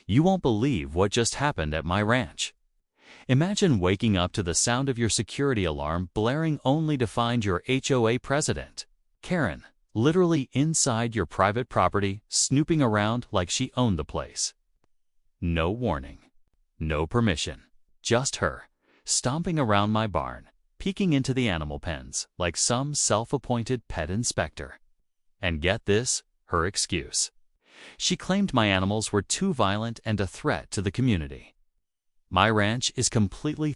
You won't believe what just happened at my ranch. Imagine waking up to the sound of your security alarm blaring only to find your HOA president, Karen, literally inside your private property, snooping around like she owned the place. No warning, no permission, just her, stomping around my barn, peeking into the animal pens like some self-appointed pet inspector. And get this, her excuse. She claimed my animals were too violent and a threat to the community. My ranch is completely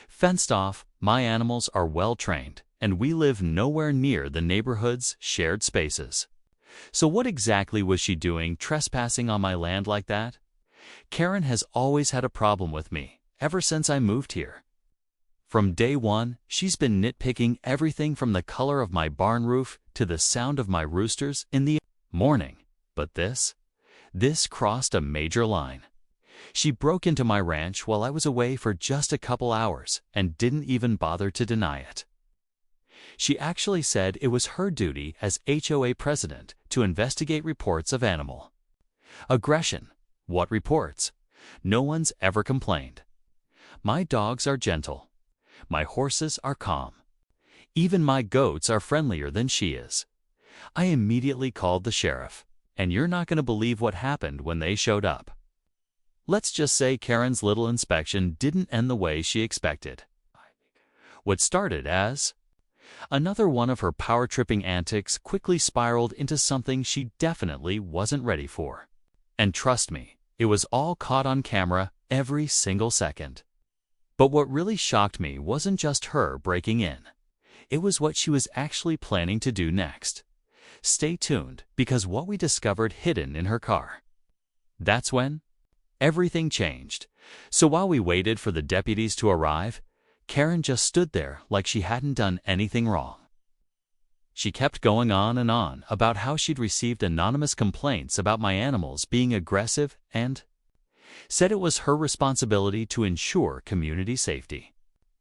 fenced off, my animals are well trained, and we live nowhere near the neighborhood's shared spaces. So what exactly was she doing trespassing on my land like that? Karen has always had a problem with me, ever since I moved here. From day one, she's been nitpicking everything from the color of my barn roof to the sound of my roosters in the morning. But this crossed a major line. She broke into my ranch while I was away for just a couple hours and didn't even bother to deny it. She actually said it was her duty as HOA president to investigate reports of animal aggression. What reports? No one's ever complained. My dogs are gentle. My horses are calm. Even my goats are friendlier than she is. I immediately called the sheriff, and you're not going to believe what happened when they showed up. Let's just say Karen's little inspection didn't end the way she expected. What started as another one of her power-tripping antics quickly spiraled into something she definitely wasn't ready for. And trust me, it was all caught on camera every single second. But what really shocked me wasn't just her breaking in. It was what she was actually planning to do next. Stay tuned, because what we discovered hidden in her car. That's when everything changed. So while we waited for the deputies to arrive, Karen just stood there like she hadn't done anything wrong. She kept going on and on about how she'd received anonymous complaints about my animals being aggressive and said it was her responsibility to ensure community safety.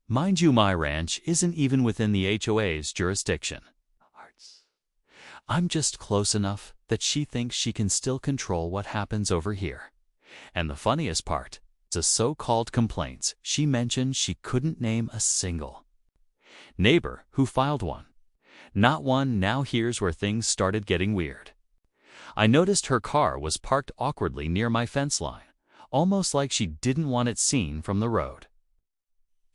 Mind you, my ranch isn't even within the HOA's jurisdiction. I'm just close enough that she thinks she can still control what happens over here. And the funniest part, the so-called complaints, she mentioned she couldn't name a single neighbor who filed one. Not one. Now here's where things started getting weird. I noticed her car was parked awkwardly near my fence line, almost like she didn't want it seen from the road.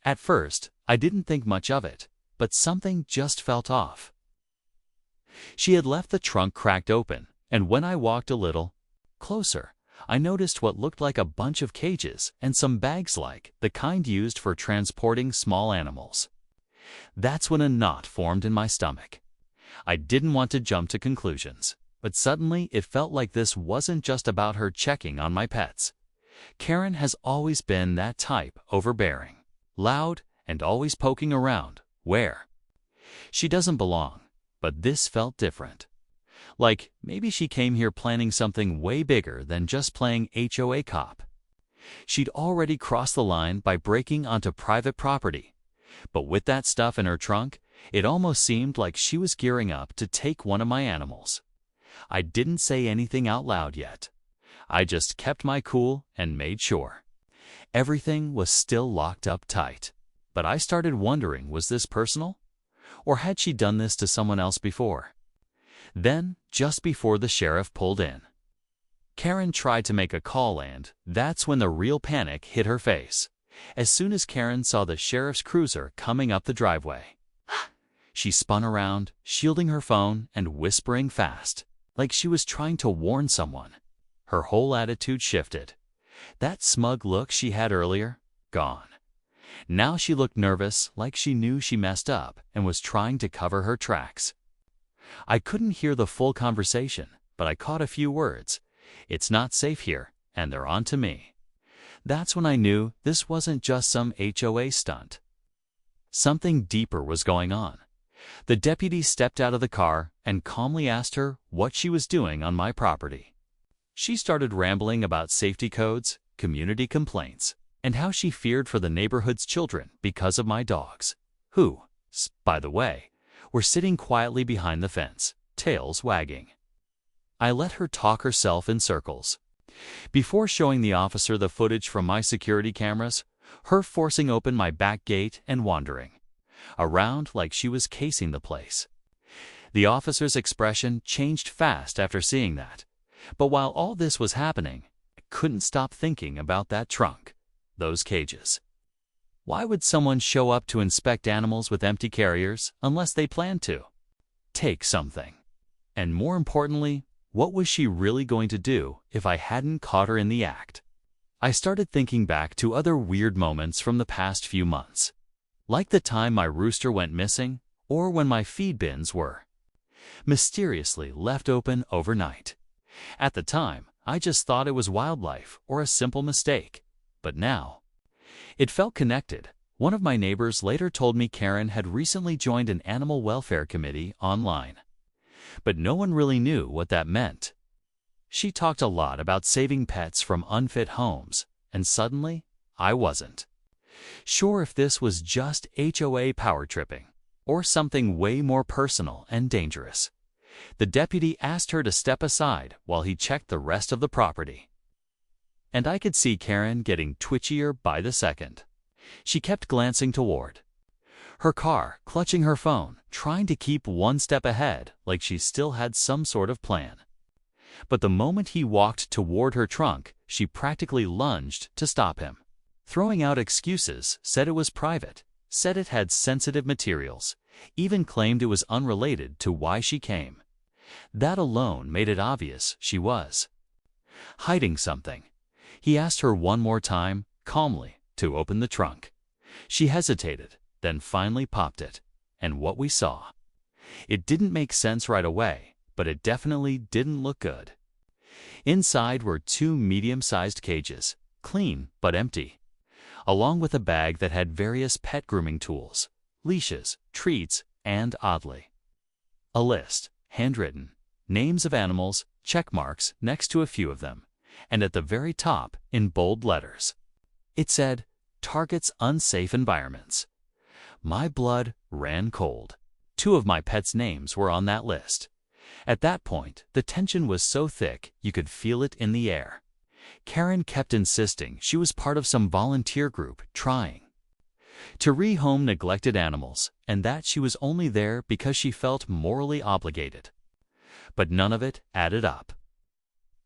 At first, I didn't think much of it, but something just felt off. She had left the trunk cracked open, and when I walked a little closer, I noticed what looked like a bunch of cages and some bags like the kind used for transporting small animals. That's when a knot formed in my stomach. I didn't want to jump to conclusions, but suddenly it felt like this wasn't just about her checking on my pets. Karen has always been that type, overbearing, loud, and always poking around where she doesn't belong. But this felt different. Like maybe she came here planning something way bigger than just playing HOA cop. She'd already crossed the line by breaking onto private property. But with that stuff in her trunk, it almost seemed like she was gearing up to take one of my animals. I didn't say anything out loud yet. I just kept my cool and made sure everything was still locked up tight. But I started wondering, was this personal? Or had she done this to someone else before? Then, just before the sheriff pulled in, Karen tried to make a call, and that's when the real panic hit her face. As soon as Karen saw the sheriff's cruiser coming up the driveway, she spun around, shielding her phone and whispering fast, like she was trying to warn someone. Her whole attitude shifted. That smug look she had earlier, gone. Now she looked nervous, like she knew she messed up and was trying to cover her tracks. I couldn't hear the full conversation, but I caught a few words. It's not safe here, and they're on to me. That's when I knew this wasn't just some HOA stunt. Something deeper was going on. The deputy stepped out of the car and calmly asked her what she was doing on my property. She started rambling about safety codes, community complaints, and how she feared for the neighborhood's children because of my dogs, who, by the way, were sitting quietly behind the fence, tails wagging. I let her talk herself in circles. Before showing the officer the footage from my security cameras, her forcing open my back gate and wandering around like she was casing the place. The officer's expression changed fast after seeing that, but while all this was happening, I couldn't stop thinking about that trunk, those cages. Why would someone show up to inspect animals with empty carriers unless they planned to take something? And more importantly, what was she really going to do if I hadn't caught her in the act? I started thinking back to other weird moments from the past few months, like the time my rooster went missing or when my feed bins were mysteriously left open overnight. At the time, I just thought it was wildlife or a simple mistake, but now it felt connected. One of my neighbors later told me Karen had recently joined an animal welfare committee online, but no one really knew what that meant. She talked a lot about saving pets from unfit homes, and suddenly, I wasn't sure if this was just HOA power tripping or something way more personal and dangerous. The deputy asked her to step aside while he checked the rest of the property. And I could see Karen getting twitchier by the second. She kept glancing toward her car, clutching her phone, trying to keep one step ahead like she still had some sort of plan. But the moment he walked toward her trunk, she practically lunged to stop him. Throwing out excuses, said it was private, said it had sensitive materials, even claimed it was unrelated to why she came. That alone made it obvious she was hiding something. He asked her one more time, calmly, to open the trunk. She hesitated, then finally popped it. And what we saw, it didn't make sense right away, but it definitely didn't look good. Inside were 2 medium-sized cages, clean but empty, along with a bag that had various pet grooming tools, leashes, treats, and oddly, a list, handwritten, names of animals, check marks next to a few of them, and at the very top, in bold letters, it said, "Targets unsafe environments." My blood ran cold. 2 of my pets' names were on that list. At that point, the tension was so thick you could feel it in the air. Karen kept insisting she was part of some volunteer group trying to rehome neglected animals, and that she was only there because she felt morally obligated. But none of it added up.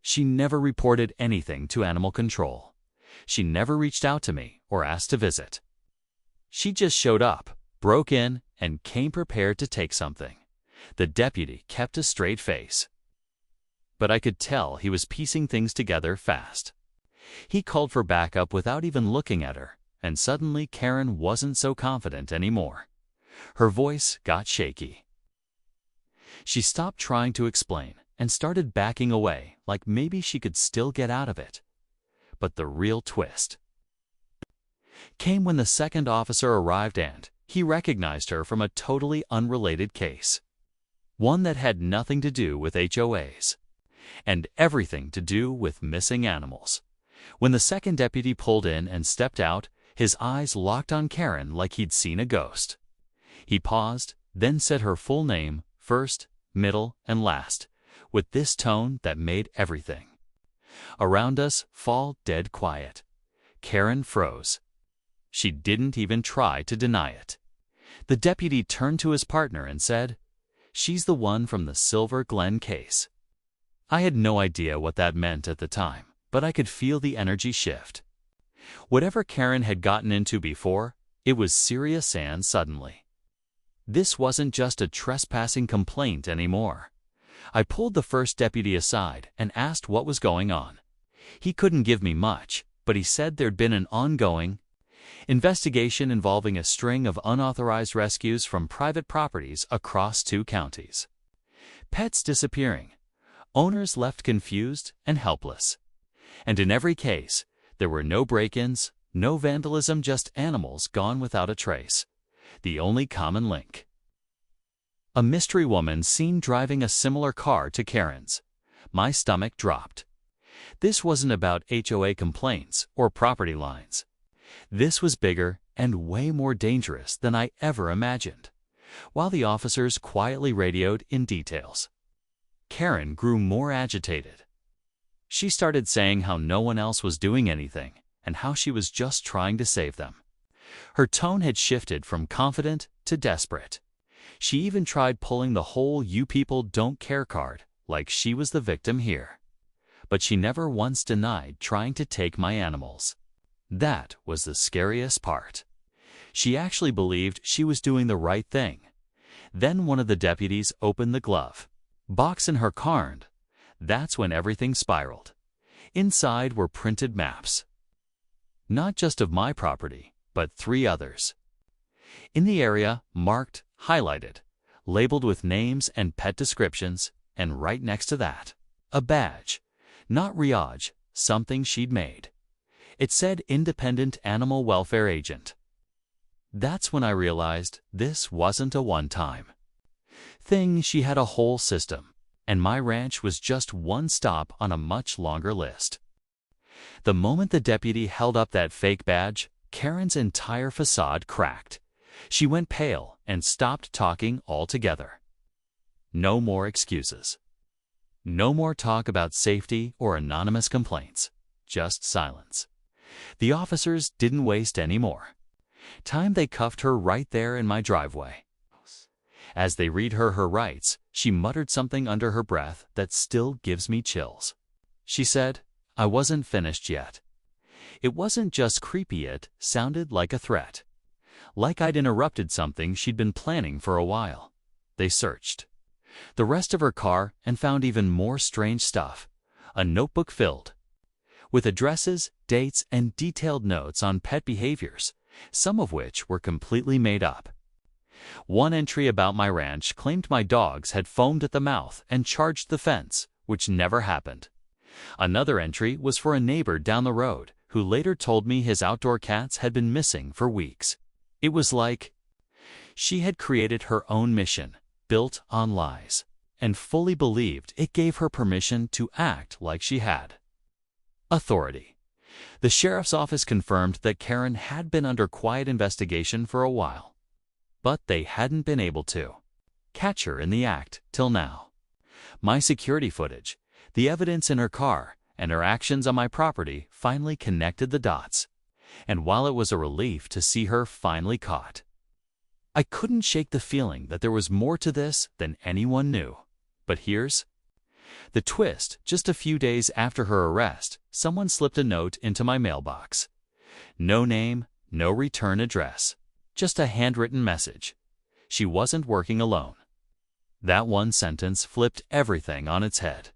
She never reported anything to animal control. She never reached out to me or asked to visit. She just showed up, broke in, and came prepared to take something. The deputy kept a straight face, but I could tell he was piecing things together fast. He called for backup without even looking at her, and suddenly Karen wasn't so confident anymore. Her voice got shaky. She stopped trying to explain and started backing away like maybe she could still get out of it. But the real twist came when the second officer arrived and he recognized her from a totally unrelated case. One that had nothing to do with HOAs and everything to do with missing animals. When the second deputy pulled in and stepped out, his eyes locked on Karen like he'd seen a ghost. He paused, then said her full name, first, middle, and last, with this tone that made everything around us fall dead quiet. Karen froze. She didn't even try to deny it. The deputy turned to his partner and said, "She's the one from the Silver Glen case." I had no idea what that meant at the time, but I could feel the energy shift. Whatever Karen had gotten into before, it was serious and suddenly. This wasn't just a trespassing complaint anymore. I pulled the first deputy aside and asked what was going on. He couldn't give me much, but he said there'd been an ongoing investigation involving a string of unauthorized rescues from private properties across 2 counties. Pets disappearing, owners left confused and helpless. And in every case, there were no break-ins, no vandalism, just animals gone without a trace. The only common link: a mystery woman seen driving a similar car to Karen's. My stomach dropped. This wasn't about HOA complaints or property lines. This was bigger and way more dangerous than I ever imagined. While the officers quietly radioed in details, Karen grew more agitated. She started saying how no one else was doing anything and how she was just trying to save them. Her tone had shifted from confident to desperate. She even tried pulling the whole "you people don't care" card, like she was the victim here. But she never once denied trying to take my animals. That was the scariest part. She actually believed she was doing the right thing. Then one of the deputies opened the glove box in her car. That's when everything spiraled. Inside were printed maps. Not just of my property, but 3 others. In the area, marked, highlighted, labeled with names and pet descriptions, and right next to that, a badge. Not Riage, something she'd made. It said Independent Animal Welfare Agent. That's when I realized this wasn't a one-time thing. She had a whole system, and my ranch was just one stop on a much longer list. The moment the deputy held up that fake badge, Karen's entire facade cracked. She went pale and stopped talking altogether. No more excuses. No more talk about safety or anonymous complaints. Just silence. The officers didn't waste any more time. They cuffed her right there in my driveway. As they read her rights, she muttered something under her breath that still gives me chills. She said, I wasn't finished yet. It wasn't just creepy, it sounded like a threat. Like I'd interrupted something she'd been planning for a while. They searched the rest of her car and found even more strange stuff. A notebook filled with addresses, dates, and detailed notes on pet behaviors, some of which were completely made up. One entry about my ranch claimed my dogs had foamed at the mouth and charged the fence, which never happened. Another entry was for a neighbor down the road who later told me his outdoor cats had been missing for weeks. It was like she had created her own mission, built on lies, and fully believed it gave her permission to act like she had authority. The sheriff's office confirmed that Karen had been under quiet investigation for a while, but they hadn't been able to catch her in the act till now. My security footage, the evidence in her car, and her actions on my property finally connected the dots. And while it was a relief to see her finally caught, I couldn't shake the feeling that there was more to this than anyone knew. But here's the twist. Just a few days after her arrest, someone slipped a note into my mailbox. No name, no return address, just a handwritten message. She wasn't working alone. That one sentence flipped everything on its head.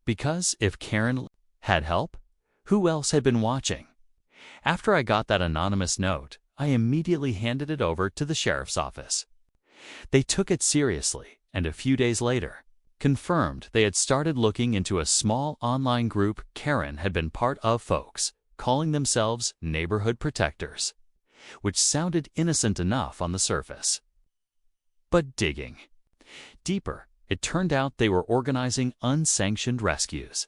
Because if Karen had help, who else had been watching? After I got that anonymous note, I immediately handed it over to the sheriff's office. They took it seriously, and a few days later, confirmed they had started looking into a small online group Karen had been part of, folks calling themselves neighborhood protectors, which sounded innocent enough on the surface. But digging deeper, it turned out they were organizing unsanctioned rescues,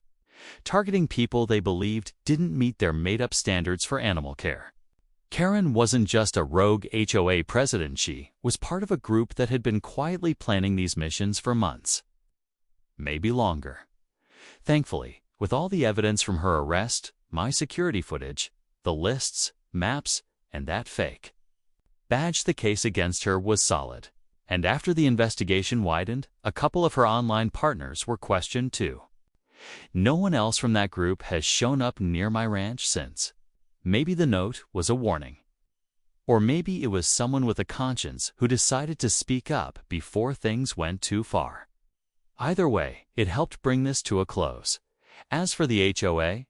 targeting people they believed didn't meet their made-up standards for animal care. Karen wasn't just a rogue HOA president. She was part of a group that had been quietly planning these missions for months, maybe longer. Thankfully, with all the evidence from her arrest, my security footage, the lists, maps, and that fake badge, the case against her was solid. And after the investigation widened, a couple of her online partners were questioned too. No one else from that group has shown up near my ranch since. Maybe the note was a warning. Or maybe it was someone with a conscience who decided to speak up before things went too far. Either way, it helped bring this to a close. As for the HOA,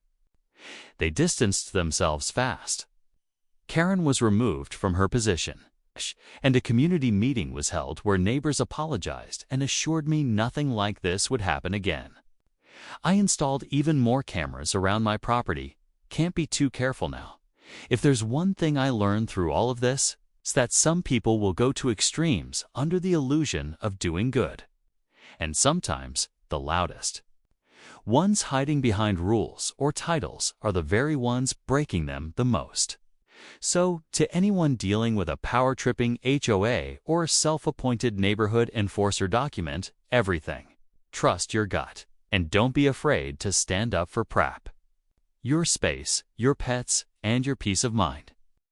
they distanced themselves fast. Karen was removed from her position, and a community meeting was held where neighbors apologized and assured me nothing like this would happen again. I installed even more cameras around my property. Can't be too careful now. If there's one thing I learned through all of this, it's that some people will go to extremes under the illusion of doing good. And sometimes the loudest ones hiding behind rules or titles are the very ones breaking them the most. So, to anyone dealing with a power-tripping HOA or self-appointed neighborhood enforcer, document everything. Trust your gut. And don't be afraid to stand up for PrEP. Your space, your pets, and your peace of mind.